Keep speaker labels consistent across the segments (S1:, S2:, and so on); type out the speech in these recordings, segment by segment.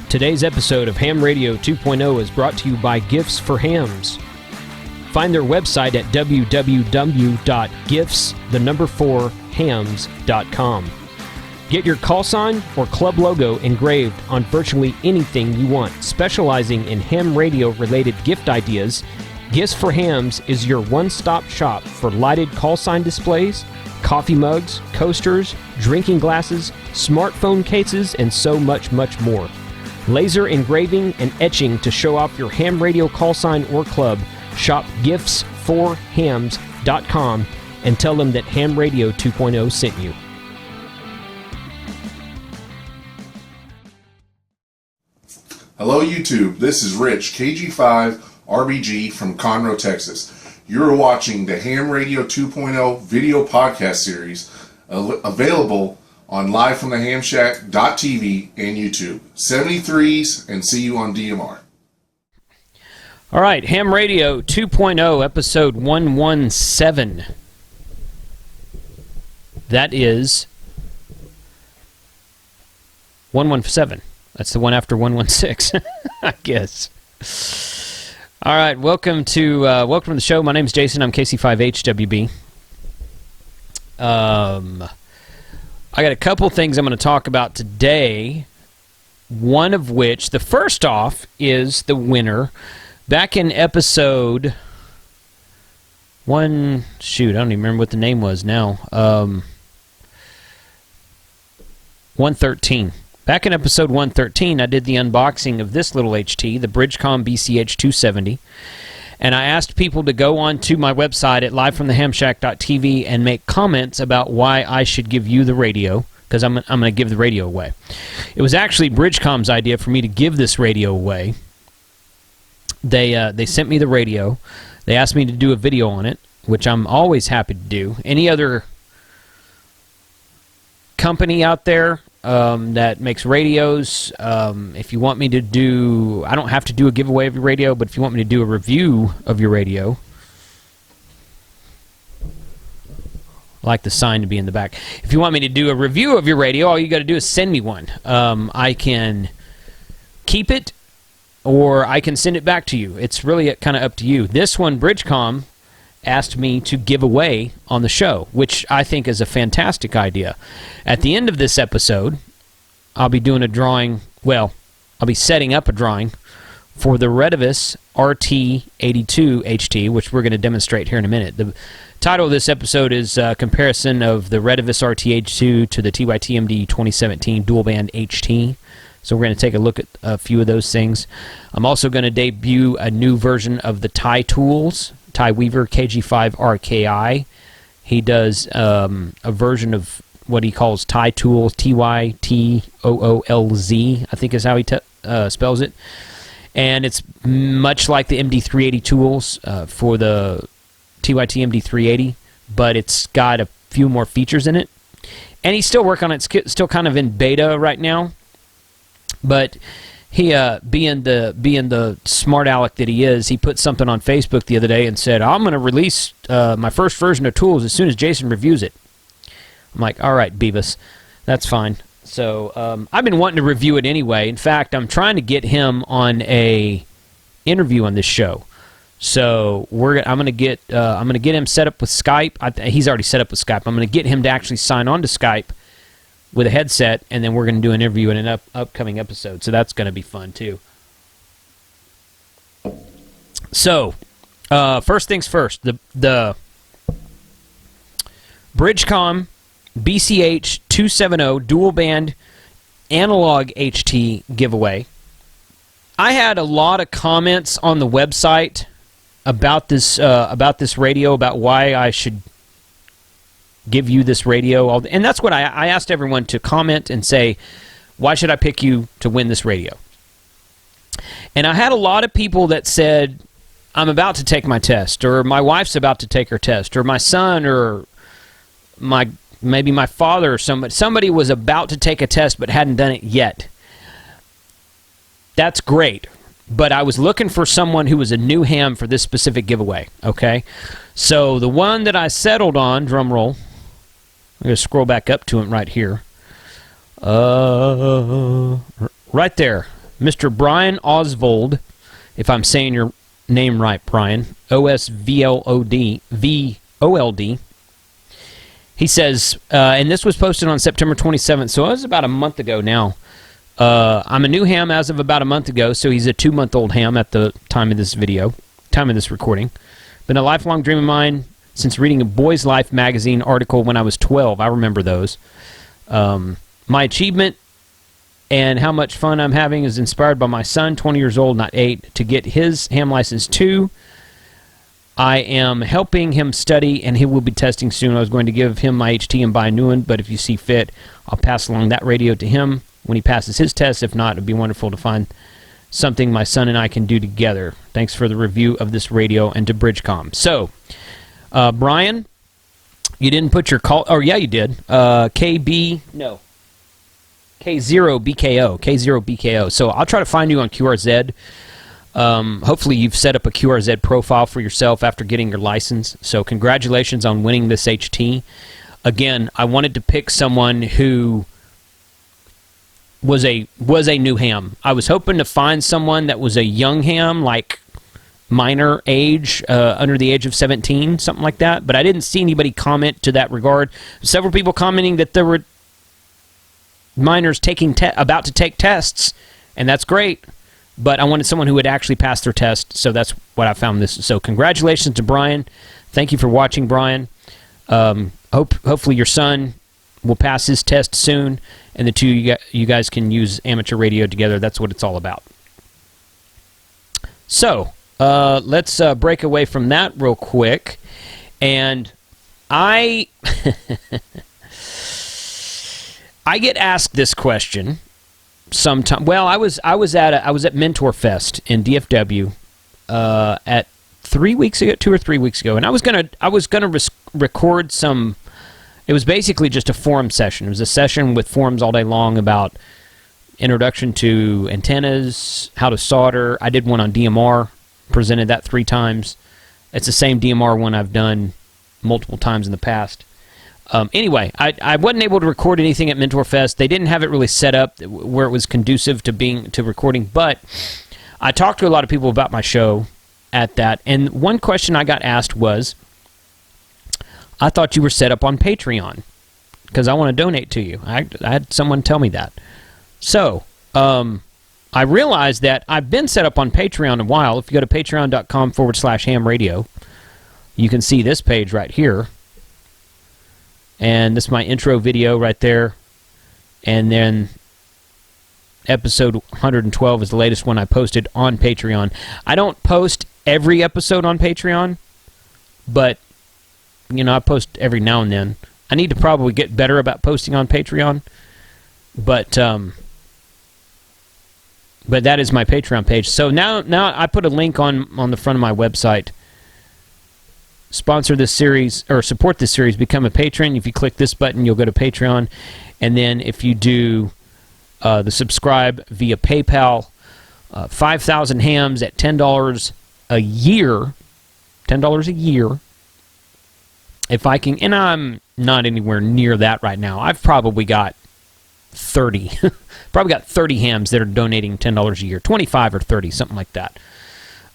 S1: Today's episode of Ham Radio 2.0 is brought to you by Gifts for Hams. Find their website at www.gifts4hams.com. Get your call sign or club logo engraved on virtually anything you want. Specializing in ham radio-related gift ideas, Gifts for Hams is your one-stop shop for lighted call sign displays, coffee mugs, coasters, drinking glasses, smartphone cases, and so much, much more. Laser engraving and etching to show off your ham radio call sign or club. Shop gifts4hams.com and tell them that Ham Radio 2.0 sent you.
S2: Hello YouTube, this is Rich, KG5RBG from Conroe, Texas. You're watching the Ham Radio 2.0 video podcast series available on livefromthehamshack.tv and YouTube. 73s, and see you on DMR.
S1: All right, Ham Radio 2.0, episode 117. That is 117. That's the one after 116, I guess. All right, welcome to the show. My name is Jason. I'm KC5HWB. I got a couple things I'm going to talk about today. One of which, the first off, is the winner. Back in episode I don't even remember what the name was now. 113. Back in episode 113, I did the unboxing of this little HT, the BridgeCom BCH-270, and I asked people to go on to my website at livefromthehamshack.tv and make comments about why I should give you the radio, because I'm going to give the radio away. It was actually BridgeCom's idea for me to give this radio away. They sent me the radio. They asked me to do a video on it, which I'm always happy to do. Any other company out there that makes radios, if you want me to do, I don't have to do a giveaway of your radio, but if you want me to do a review of your radio, I like the sign to be in the back. If you want me to do a review of your radio, all you got to do is send me one. I can keep it, or I can send it back to you. It's really kind of up to you. This one, BridgeCom asked me to give away on the show, which I think is a fantastic idea. At the end of this episode, I'll be doing a drawing, well, I'll be setting up a drawing for the Retevis RT-82 HT, which we're going to demonstrate here in a minute. The title of this episode is comparison of the Retevis RT-82 to the TYT MD2017 dual band HT. So we're going to take a look at a few of those things. I'm also going to debut a new version of the TyToolz, Ty Weaver KG5RKI. He does a version of what he calls TyToolz, TYToolz, I think is how he spells it. And it's much like the MD380 tools for the TYT MD380, but it's got a few more features in it. And he's still working on it. It's still kind of in beta right now. But he, being the smart aleck that he is, he put something on Facebook the other day and said, I'm going to release my first version of Tools as soon as Jason reviews it. I'm like, all right, Beavis, that's fine. So I've been wanting to review it anyway. In fact, I'm trying to get him on a interview on this show. So I'm going to get him set up with Skype. He's already set up with Skype. I'm going to get him to actually sign on to Skype with a headset, and then we're going to do an interview in an upcoming episode. So that's going to be fun, too. So, first things first. The BridgeCom BCH-270 dual-band analog HT giveaway. I had a lot of comments on the website about this radio, about why I should give you this radio, and that's what I asked everyone to comment and say, why should I pick you to win this radio? And I had a lot of people that said, I'm about to take my test, or my wife's about to take her test, or my son, or maybe my father, or somebody was about to take a test but hadn't done it yet. That's great, but I was looking for someone who was a new ham for this specific giveaway, okay? So the one that I settled on, drum roll, I'm going to scroll back up to him right here. Right there. Mr. Brian Osvold, if I'm saying your name right, Brian, O-S-V-L-O-D, V-O-L-D. He says, and this was posted on September 27th, so it was about a month ago now. I'm a new ham as of about a month ago, so he's a 2-month-old ham at the time of this video, time of this recording. Been a lifelong dream of mine since reading a Boy's Life magazine article when I was 12. I remember those. My achievement and how much fun I'm having is inspired by my son, 20 years old, not 8, to get his ham license too. I am helping him study, and he will be testing soon. I was going to give him my HT and buy a new one, but if you see fit, I'll pass along that radio to him when he passes his test. If not, it would be wonderful to find something my son and I can do together. Thanks for the review of this radio and to BridgeCom. So, Brian, you didn't put your call... Oh, yeah, you did. K0BKO. K0BKO. So I'll try to find you on QRZ. Hopefully you've set up a QRZ profile for yourself after getting your license. So congratulations on winning this HT. Again, I wanted to pick someone who was a new ham. I was hoping to find someone that was a young ham, like minor age, under the age of 17, something like that. But I didn't see anybody comment to that regard. Several people commenting that there were minors about to take tests, and that's great. But I wanted someone who would actually pass their test, so that's what I found this. So congratulations to Brian. Thank you for watching, Brian. Hopefully your son will pass his test soon, and the two you guys can use amateur radio together. That's what it's all about. So let's break away from that real quick. And I get asked this question sometime. Well, I was at Mentor Fest in DFW at 2 or 3 weeks ago, and I was gonna record some. It was basically just a forum session. It was a session with forums all day long about introduction to antennas, how to solder. I did one on DMR, presented that 3 times. It's the same DMR one I've done multiple times in the past. Anyway, I wasn't able to record anything at Mentor Fest. They didn't have it really set up where it was conducive to recording, but I talked to a lot of people about my show at that, and one question I got asked was, I thought you were set up on Patreon because I want to donate to you. I had someone tell me that. So, I realized that I've been set up on Patreon a while. If you go to patreon.com/hamradio, you can see this page right here. And this is my intro video right there. And then episode 112 is the latest one I posted on Patreon. I don't post every episode on Patreon, but, you know, I post every now and then. I need to probably get better about posting on Patreon, but that is my Patreon page. So now I put a link on the front of my website. Sponsor this series, or support this series, become a patron. If you click this button, you'll go to Patreon. And then if you do the subscribe via PayPal, 5,000 hams at $10 a year. $10 a year. If I can, and I'm not anywhere near that right now. I've probably got 30. Probably got 30 hams that are donating $10 a year. 25 or 30, something like that.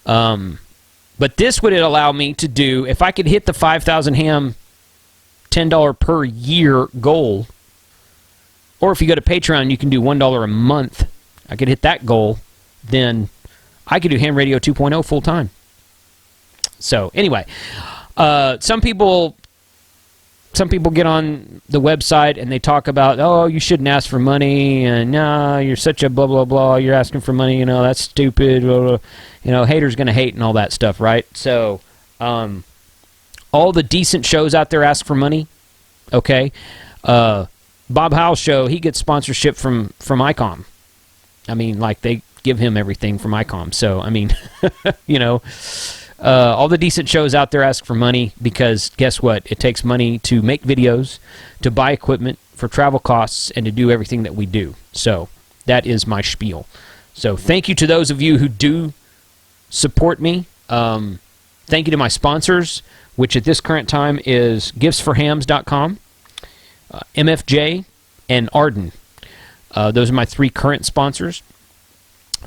S1: But this would allow me to do, if I could hit the 5,000 ham $10 per year goal, or if you go to Patreon, you can do $1 a month. I could hit that goal, then I could do Ham Radio 2.0 full time. So anyway, some people get on the website and they talk about, oh, you shouldn't ask for money, and no, you're such a blah, blah, blah, you're asking for money, you know, that's stupid, blah, blah. You know, haters going to hate and all that stuff, right? So, all the decent shows out there ask for money, okay? Bob Howell's show, he gets sponsorship from ICOM. I mean, like, they give him everything from ICOM. So, I mean, you know, all the decent shows out there ask for money because, guess what? It takes money to make videos, to buy equipment, for travel costs, and to do everything that we do. So, that is my spiel. So, thank you to those of you who do support me. Thank you to my sponsors, which at this current time is giftsforhams.com, MFJ, and Arden. Those are my 3 current sponsors.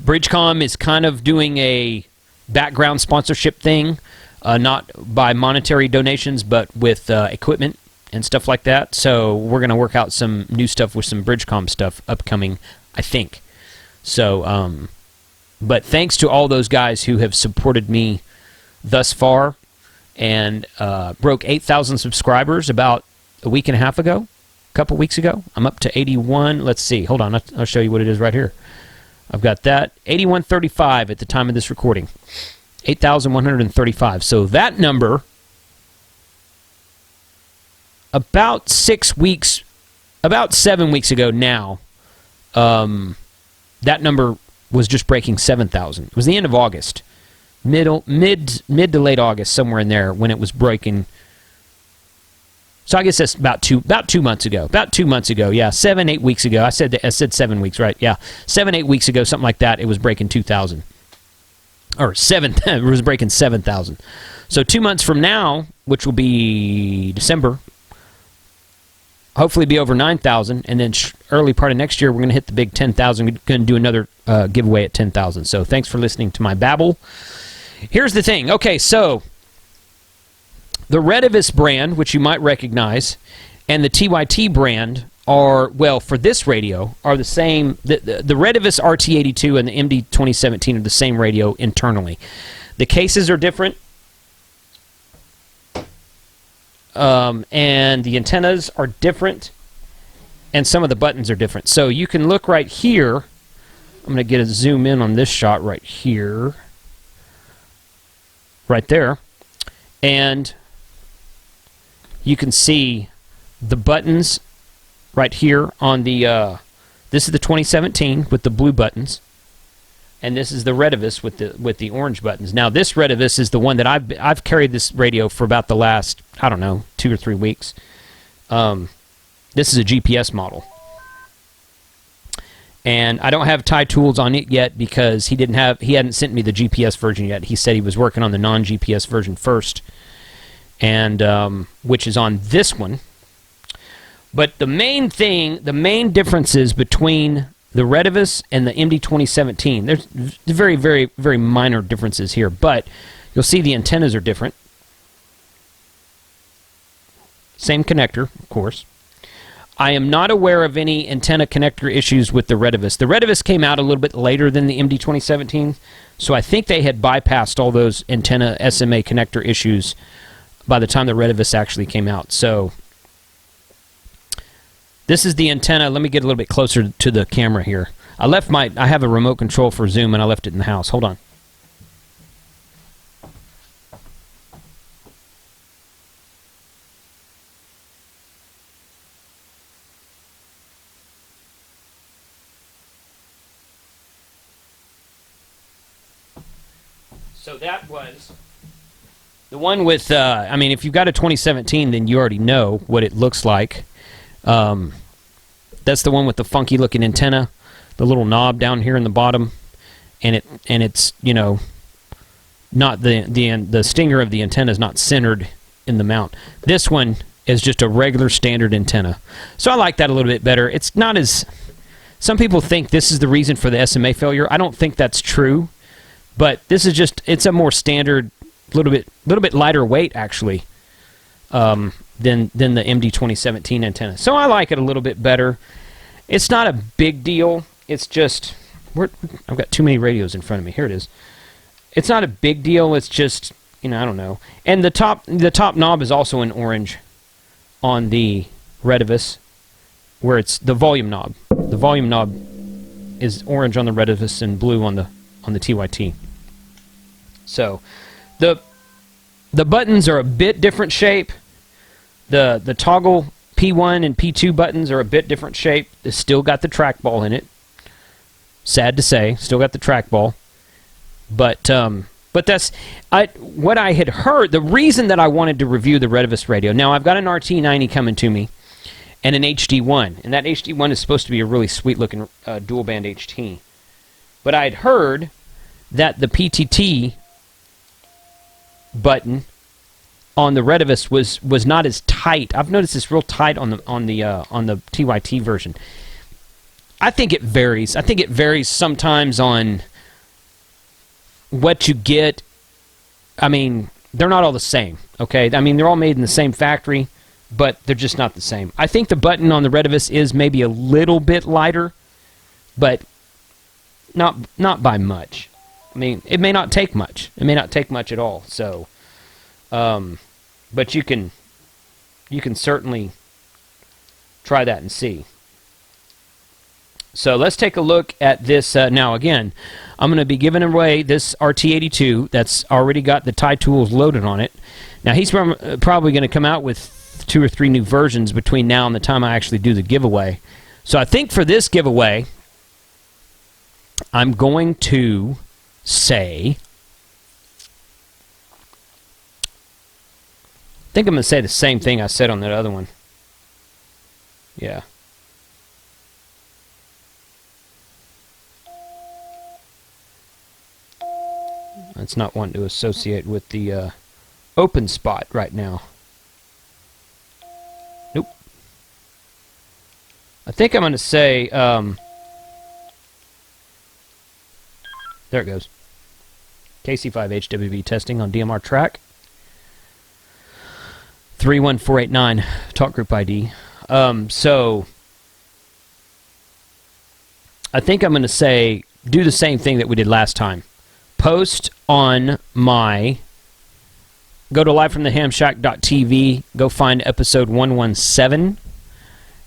S1: BridgeCom is kind of doing a background sponsorship thing, not by monetary donations, but with equipment and stuff like that. So we're going to work out some new stuff with some BridgeCom stuff upcoming, I think. So, but thanks to all those guys who have supported me thus far, and broke 8,000 subscribers about a week and a half ago, a couple weeks ago. I'm up to 81. Let's see. Hold on. I'll show you what it is right here. I've got that. 8135 at the time of this recording. 8,135. So that number, about 7 weeks ago now, that number was just breaking 7,000. It was the end of August. Mid to late August, somewhere in there, when it was breaking. So I guess that's about 2 months ago. About 2 months ago, yeah, 7-8 weeks ago. I said 7 weeks, right? Yeah, 7-8 weeks ago, something like that. It was breaking 2,000, or 7. It was breaking 7,000. So 2 months from now, which will be December, hopefully be over 9,000, and then early part of next year, we're going to hit the big 10,000. We're going to do another giveaway at 10,000. So thanks for listening to my babble. Here's the thing. Okay, so the Retevis brand, which you might recognize, and the TYT brand are, well, for this radio, are the same. The Retevis RT-82 and the MD2017 are the same radio internally. The cases are different, and the antennas are different, and some of the buttons are different. So you can look right here. I'm going to get a zoom in on this shot right here. Right there. And you can see the buttons right here on the, this is the 2017 with the blue buttons, and this is the Retevis with the orange buttons. Now this Retevis is the one that I've carried this radio for about the last, I don't know, 2 or 3 weeks. This is a GPS model. And I don't have TyToolz on it yet because he hadn't sent me the GPS version yet. He said he was working on the non-GPS version first, and which is on this one. But the main differences between the Retevis and the MD2017, there's very, very, very minor differences here, but you'll see the antennas are different. Same connector, of course. I am not aware of any antenna connector issues with the Retevis. The Retevis came out a little bit later than the MD2017, so I think they had bypassed all those antenna SMA connector issues by the time the Retevis actually came out. So this is the antenna. Let me get a little bit closer to the camera here. I have a remote control for zoom, and I left it in the house. Hold on. So that was the one with, I mean, if you've got a 2017, then you already know what it looks like. That's the one with the funky looking antenna, the little knob down here in the bottom, and it's, you know, not the stinger of the antenna is not centered in the mount. This one is just a regular standard antenna. So I like that a little bit better. It's not as, some people think this is the reason for the SMA failure. I don't think that's true. But this is just, it's a more standard, little bit lighter weight, actually, than the MD2017 antenna. So I like it a little bit better. It's not a big deal. It's just, I've got too many radios in front of me. Here it is. It's not a big deal. It's just, you know, I don't know. And the top knob is also in orange on the Retevis, where it's the volume knob. The volume knob is orange on the Retevis and blue on the TYT. So the buttons are a bit different shape. The toggle P1 and P2 buttons are a bit different shape. It's still got the trackball in it. Sad to say, still got the trackball. But that's what I had heard. The reason that I wanted to review the Retevis radio. Now I've got an RT90 coming to me, and an HD1, and that HD1 is supposed to be a really sweet looking dual band HT. But I had heard that the PTT button on the Retevis was not as tight. I've noticed it's real tight on the TYT version. I think it varies. I think it varies sometimes on what you get. I mean, they're not all the same, okay? I mean, they're all made in the same factory, but they're just not the same. I think the button on the Retevis is maybe a little bit lighter, but not by much. I mean, it may not take much. It may not take much at all. So, but you can certainly try that and see. So let's take a look at this. Now, again, I'm going to be giving away this RT82 that's already got the TyToolz loaded on it. Now, he's probably going to come out with 2 or 3 new versions between now and the time I actually do the giveaway. So I think for this giveaway, I'm going to say, I think I'm going to say the same thing I said on that other one. Yeah. That's not one to associate with the open spot right now. Nope. I think I'm going to say, there it goes. KC5HWB testing on DMRTrack. 31489 talk group ID. So I think I'm going to say do the same thing that we did last time. Post on my, go to livefromthehamshack.tv, go find episode 117,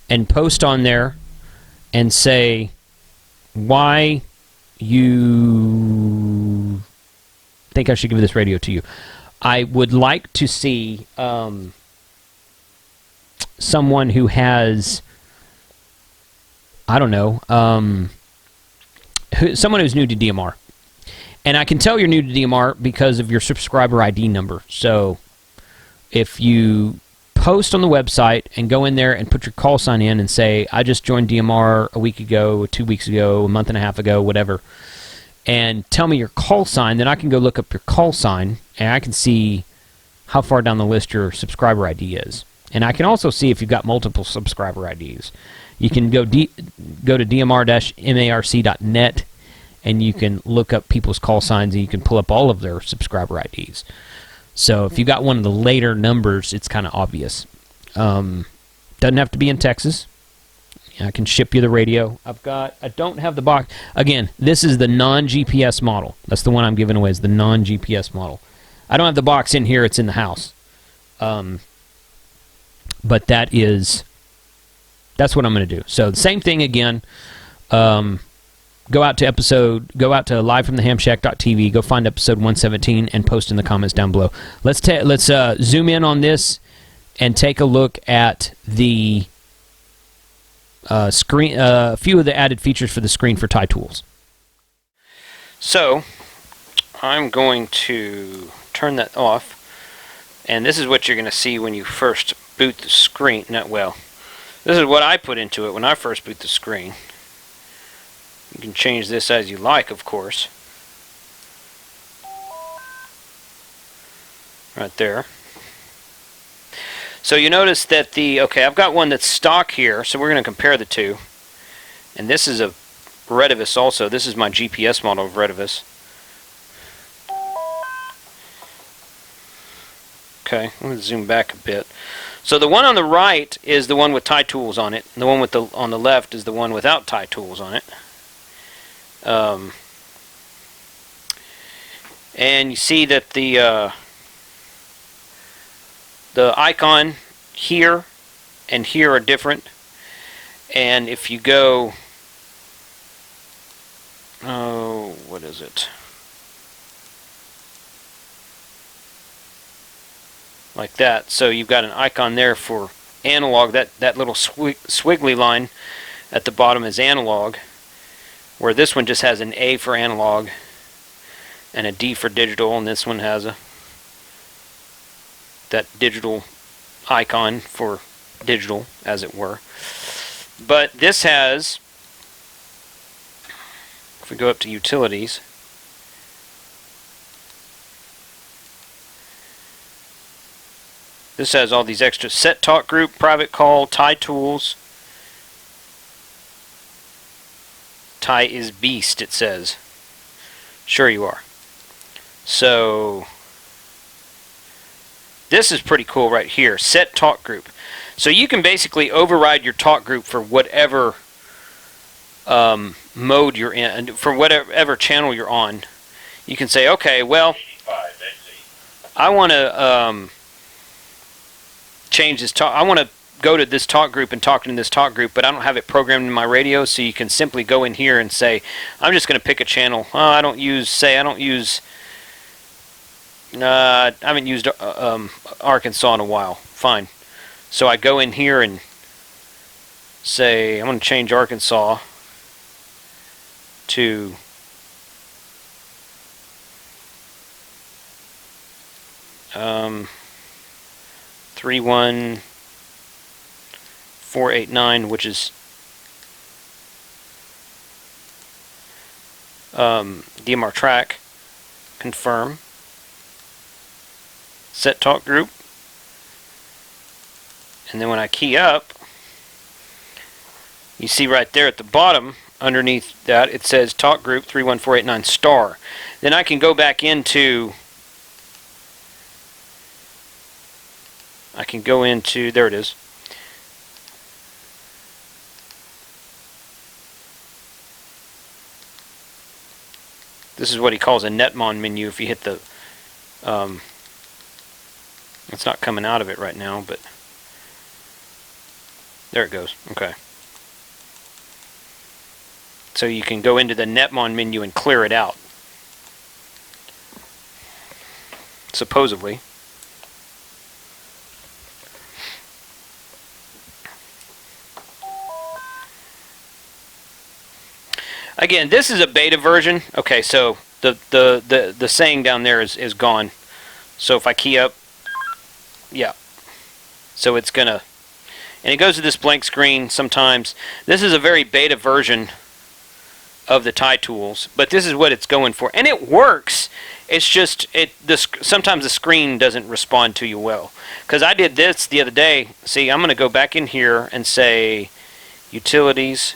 S1: and post on there and say why you think I should give this radio to you. I would like to see someone who has, I don't know, someone who's new to DMR. And I can tell you're new to DMR because of your subscriber ID number. So if you post on the website and go in there and put your call sign in and say, I just joined DMR a week ago, 2 weeks ago, a month and a half ago, whatever, and tell me your call sign, then I can go look up your call sign and I can see how far down the list your subscriber ID is. And I can also see if you've got multiple subscriber IDs. You can go to dmr-marc.net and you can look up people's call signs and you can pull up all of their subscriber IDs. So if you got one of the later numbers, it's kind of obvious. Doesn't have to be in Texas. I can ship you the radio. I don't have the box. Again, this is the non-GPS model. That's the one I'm giving away, is the non-GPS model. I don't have the box in here, it's in the house. But that's what I'm going to do. So the same thing again. Go out to livefromthehamshack.tv, go find episode 117, and post in the comments down below. Let's zoom in on this and take a look at the screen, a few of the added features for the screen for TyToolz. So I'm going to turn that off, and this is what you're going to see when you first boot the screen. This is what I put into it when I first boot the screen. You can change this as you like, of course. Right there. So you notice that I've got one that's stock here, so we're going to compare the two. And this is a Retevis also. This is my GPS model of Retevis. Okay, I'm going to zoom back a bit. So the one on the right is the one with TyToolz on it, and the one on the left is the one without TyToolz on it. And you see that the icon here and here are different. And if you go, what is it? Like that. So you've got an icon there for analog. That little squiggly line at the bottom is analog, where this one just has an A for analog and a D for digital, and this one has that digital icon for digital, as it were. But this has, if we go up to utilities, this has all these extra: set talk group, private call, TyToolz, Ty is beast, it says. Sure you are. So this is pretty cool right here. Set talk group. So you can basically override your talk group for whatever mode you're in, for whatever channel you're on. You can say, okay, well, I want to change this talk. I want to go to this talk group and talk in this talk group, but I don't have it programmed in my radio, so you can simply go in here and say, I'm just going to pick a channel. I haven't used Arkansas in a while. Fine. So I go in here and say, I'm going to change Arkansas to 31489, which is DMRTrack. Confirm. Set talk group. And then when I key up, you see right there at the bottom, underneath that, it says talk group 31489 star. Then I can go back into, there it is. This is what he calls a netmon menu. If you hit the, it's not coming out of it right now, but there it goes. Okay. So you can go into the netmon menu and clear it out. Supposedly. Again, this is a beta version. Okay, so the saying down there is gone. So if I key up, yeah. So it's gonna, and it goes to this blank screen sometimes. This is a very beta version of the TyToolz, but this is what it's going for, and it works. It's just sometimes the screen doesn't respond to you well. Because I did this the other day. See, I'm going to go back in here and say utilities,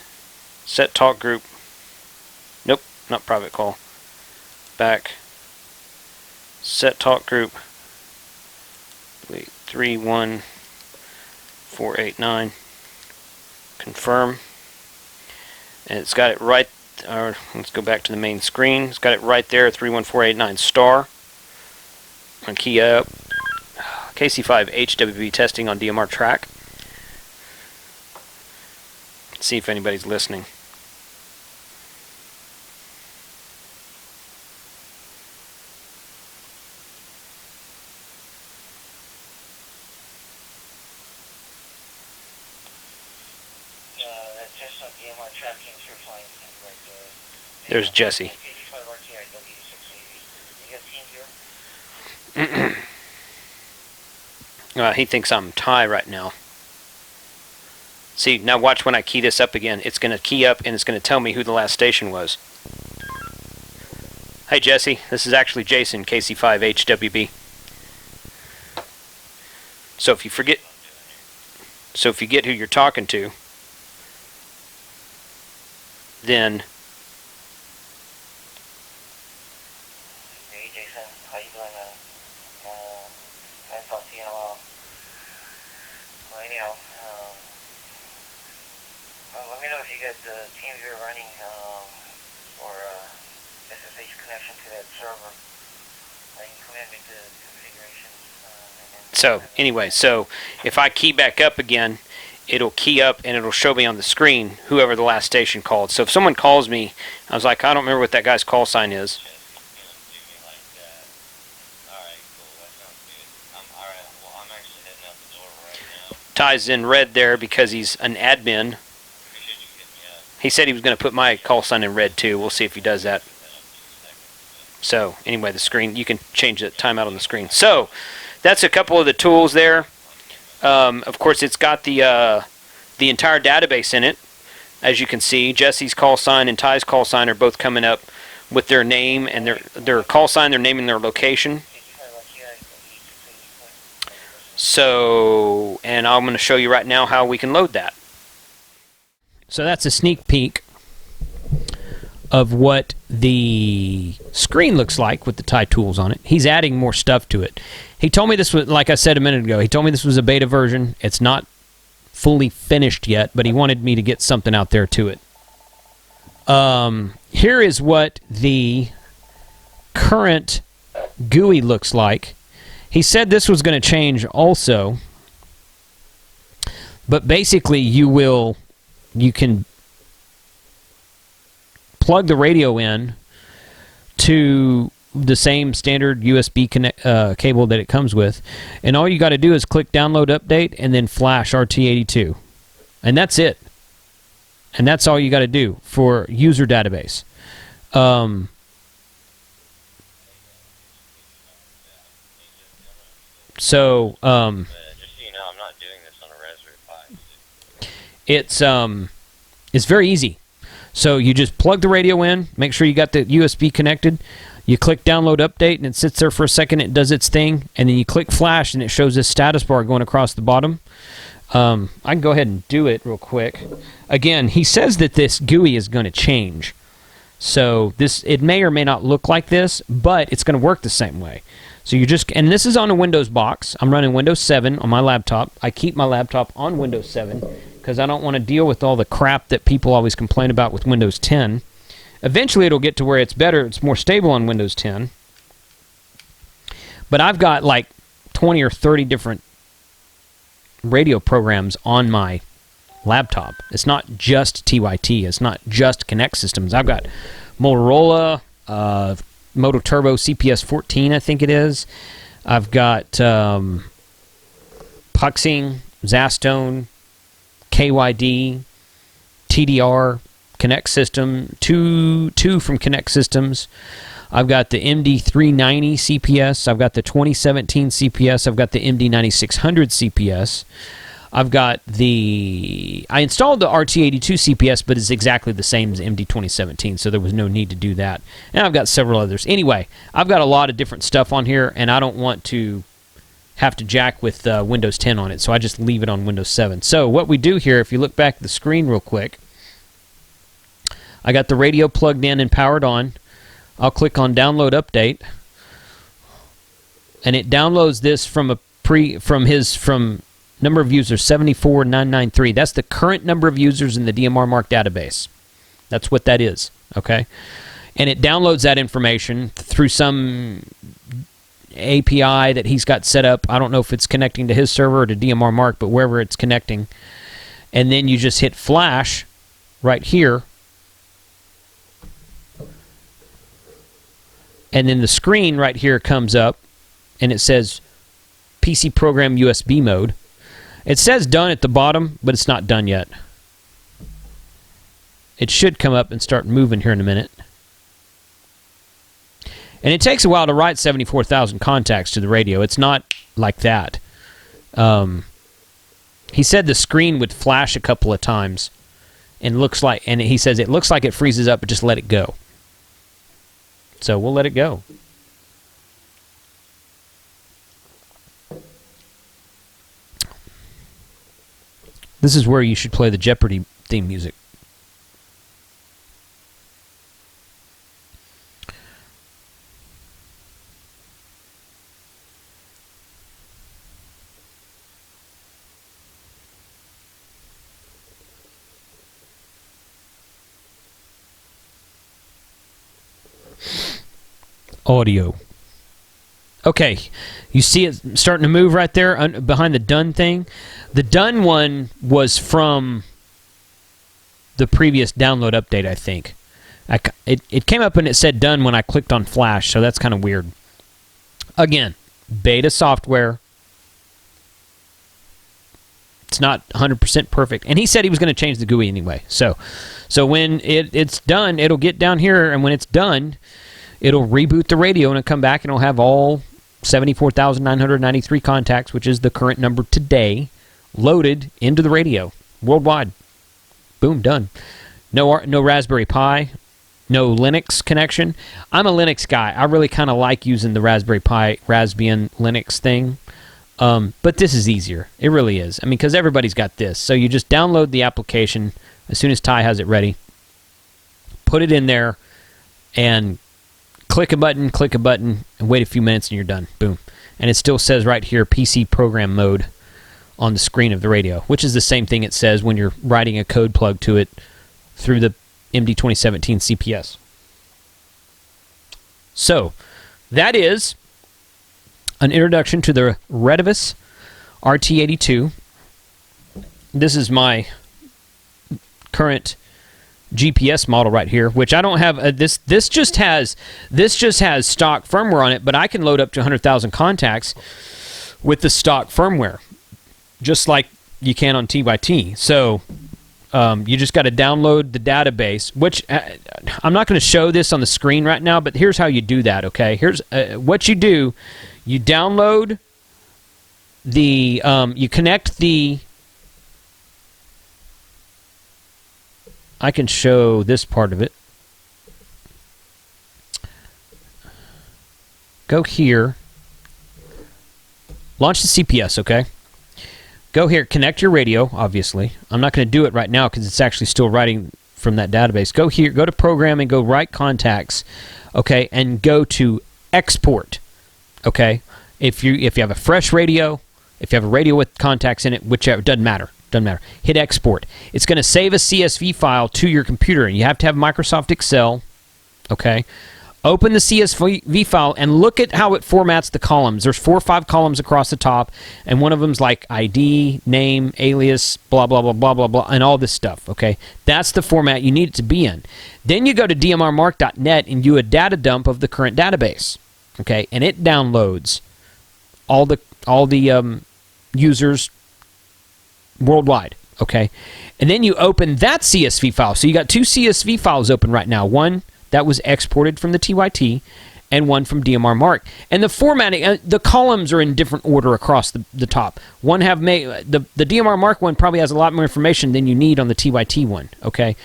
S1: set talk group. Nope, not private call. Back. Set talk group. 31489. Confirm. And it's got it right. Or let's go back to the main screen. It's got it right there, 31489 star. I'm going to key up. KC5 HWB testing on DMRTrack. See if anybody's listening. There's Jesse. He thinks I'm Ty right now. See, now watch when I key this up again. It's going to key up and it's going to tell me who the last station was. Hey Jesse, this is actually Jason, KC5 HWB. So if you forget who you're talking to, then
S3: let me know if you got the team viewer running for SSH connection to that server. I can come in and make the configurations.
S1: So anyway, so if I key back up again, it'll key up and it'll show me on the screen whoever the last station called. So if someone calls me, I was like, I don't remember what that guy's call sign is. Ty's in red there because he's an admin. He said he was going to put my call sign in red too. We'll see if he does that. So anyway, the screen, you can change the timeout on the screen. So that's a couple of the tools there. Of course, it's got the entire database in it. As you can see, Jesse's call sign and Ty's call sign are both coming up with their name and their call sign, their name and their location. So, and I'm going to show you right now how we can load that. So that's a sneak peek of what the screen looks like with the TyToolz on it. He's adding more stuff to it. He told me this was, like I said a minute ago, he told me this was a beta version. It's not fully finished yet, but he wanted me to get something out there to it. Here is what the current GUI looks like. He said this was going to change also, but basically you can plug the radio in to the same standard USB cable that it comes with, and all you got to do is click download update and then flash RT82, and that's it. And that's all you got to do for user database.
S4: Just so you know, I'm not doing this on a Raspberry Pi.
S1: It's very easy. So you just plug the radio in, make sure you got the USB connected, you click download update and it sits there for a second, it does its thing, and then you click flash and it shows this status bar going across the bottom. I can go ahead and do it real quick. Again, he says that this GUI is going to change. So it may or may not look like this, but it's going to work the same way. So and this is on a Windows box. I'm running Windows 7 on my laptop. I keep my laptop on Windows 7 because I don't want to deal with all the crap that people always complain about with Windows 10. Eventually it'll get to where it's better, it's more stable on Windows 10. But I've got like 20 or 30 different radio programs on my laptop. It's not just TYT. It's not just Connect Systems. I've got Motorola, Moto Turbo CPS 14, I think it is. I've got Puxing, Zastone, KYD, TDR, Connect System, two from Connect Systems. I've got the MD390 CPS. I've got the 2017 CPS. I've got the MD9600 CPS. I've got I installed the RT82 CPS, but it's exactly the same as MD2017, so there was no need to do that. And I've got several others. Anyway, I've got a lot of different stuff on here, and I don't want to have to jack with Windows 10 on it, so I just leave it on Windows 7. So what we do here, if you look back at the screen real quick, I got the radio plugged in and powered on. I'll click on download update, and it downloads this from number of users 74993. That's the current number of users in the DMR Mark database. That's what that is, okay? And it downloads that information through some API that he's got set up. I don't know if it's connecting to his server or to DMR Mark, but wherever it's connecting. And then you just hit flash right here. And then the screen right here comes up, and it says PC Program USB mode. It says done at the bottom, but it's not done yet. It should come up and start moving here in a minute. And it takes a while to write 74,000 contacts to the radio. It's not like that. He said the screen would flash a couple of times, and he says it looks like it freezes up, but just let it go. So we'll let it go. This is where you should play the Jeopardy theme music. Audio. Okay, you see it starting to move right there behind the done thing. The done one was from the previous download update, I think. It came up and it said done when I clicked on flash, so that's kind of weird. Again, beta software. It's not 100% perfect. And he said he was going to change the GUI anyway. So when it's done, it'll get down here, and when it's done, it'll reboot the radio and it'll come back and it'll have all 74,993 contacts, which is the current number today, loaded into the radio worldwide. Boom, done. No Raspberry Pi, no Linux connection. I'm a Linux guy. I really kind of like using the Raspberry Pi, Raspbian Linux thing. But this is easier. It really is. I mean, because everybody's got this. So you just download the application as soon as Ty has it ready. put it in there, and click a button, and wait a few minutes, and you're done. Boom. And it still says right here, PC program mode on the screen of the radio, which is the same thing it says when you're writing a code plug to it through the MD2017 CPS. So, that is an introduction to the Retevis RT-82. This is my current GPS model right here, which I don't have. This just has stock firmware on it, but I can load up to 100,000 contacts with the stock firmware, just like you can on TYT. So you just got to download the database, which I'm not going to show this on the screen right now, but here's how you do that. Okay, here's what you do: you download the, you connect the. I can show this part of it. Go here. Launch the CPS, okay? Go here, connect your radio, obviously. I'm not going to do it right now because it's actually still writing from that database. Go here, go to program and go write contacts, okay? And go to export, okay? If you have a fresh radio, if you have a radio with contacts in it, whichever, doesn't matter. Doesn't matter. Hit export. It's going to save a CSV file to your computer. You have to have Microsoft Excel. Okay. Open the CSV file and look at how it formats the columns. There's 4 or 5 columns across the top, and one of them's like ID, name, alias, blah, blah, blah, blah, blah, blah, and all this stuff. Okay. That's the format you need it to be in. Then you go to DMRmark.net and do a data dump of the current database. Okay. And it downloads all the users worldwide, okay? And then you open that CSV file. So you got 2 CSV files open right now. One that was exported from the TYT and one from DMR Mark. And the formatting, the columns are in different order across the top. One have the DMR Mark one probably has a lot more information than you need on the TYT one, okay?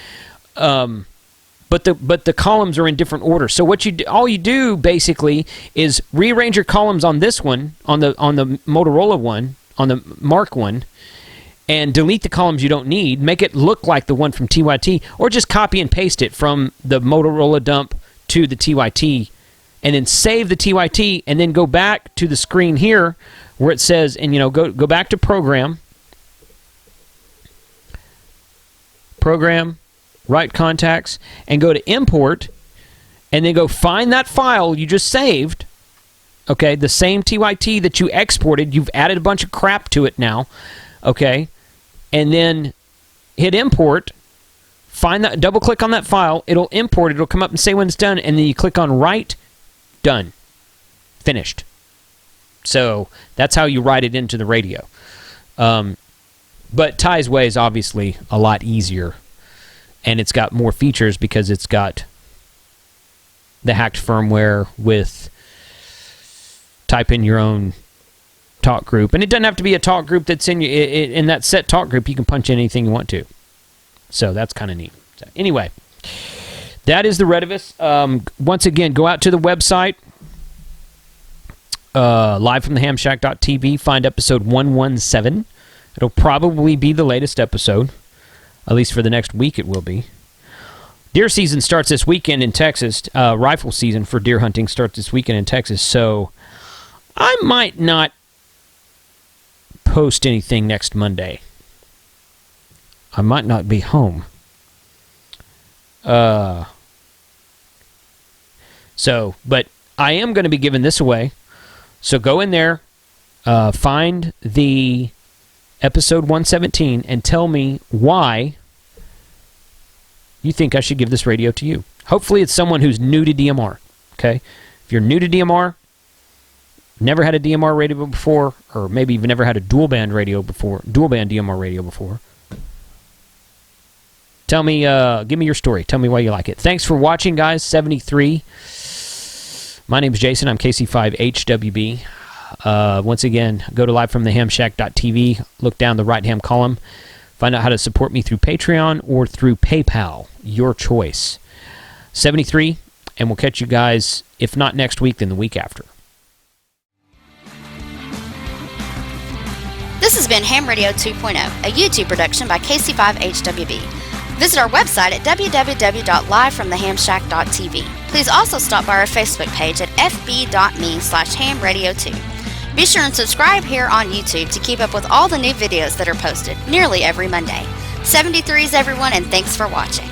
S1: But the columns are in different order. So what all you do basically is rearrange your columns on this one, on the Motorola one, on the Mark one, and delete the columns you don't need, make it look like the one from TYT, or just copy and paste it from the Motorola dump to the TYT, and then save the TYT, and then go back to the screen here where it says, and go back to program, write contacts, and go to import, and then go find that file you just saved, okay, the same TYT that you exported. You've added a bunch of crap to it now, okay, and then hit import, find that, double click on that file, it'll import, it'll come up and say when it's done, and then you click on write, done, finished. So that's how you write it into the radio. But Ty's way is obviously a lot easier, and it's got more features because it's got the hacked firmware with type in your own talk group, and it doesn't have to be a talk group that's in that set talk group. You can punch in anything you want to, so that's kind of neat. So anyway, that is the Retevis. Once again, go out to the website, livefromthehamshack.tv, find episode 117. It'll probably be the latest episode, at least for the next week it will be. Deer season starts this weekend in Texas. Rifle season for deer hunting starts this weekend in Texas, so I might not post anything next Monday. I might not be home. But I am going to be giving this away. So go in there, find the episode 117, and tell me why you think I should give this radio to you. Hopefully it's someone who's new to DMR. Okay? If you're new to DMR, never had a DMR radio before, or maybe you've never had a dual band DMR radio before, tell me, give me your story. Tell me why you like it. Thanks for watching, guys. 73. My name is Jason. I'm KC5HWB. Once again, go to livefromthehamshack.tv, look down the right-hand column, find out how to support me through Patreon or through PayPal. Your choice. 73, and we'll catch you guys, if not next week, then the week after.
S5: This has been Ham Radio 2.0, a YouTube production by KC5HWB. Visit our website at www.livefromthehamshack.tv. Please also stop by our Facebook page at fb.me/hamradio2. Be sure and subscribe here on YouTube to keep up with all the new videos that are posted nearly every Monday. 73s everyone, and thanks for watching.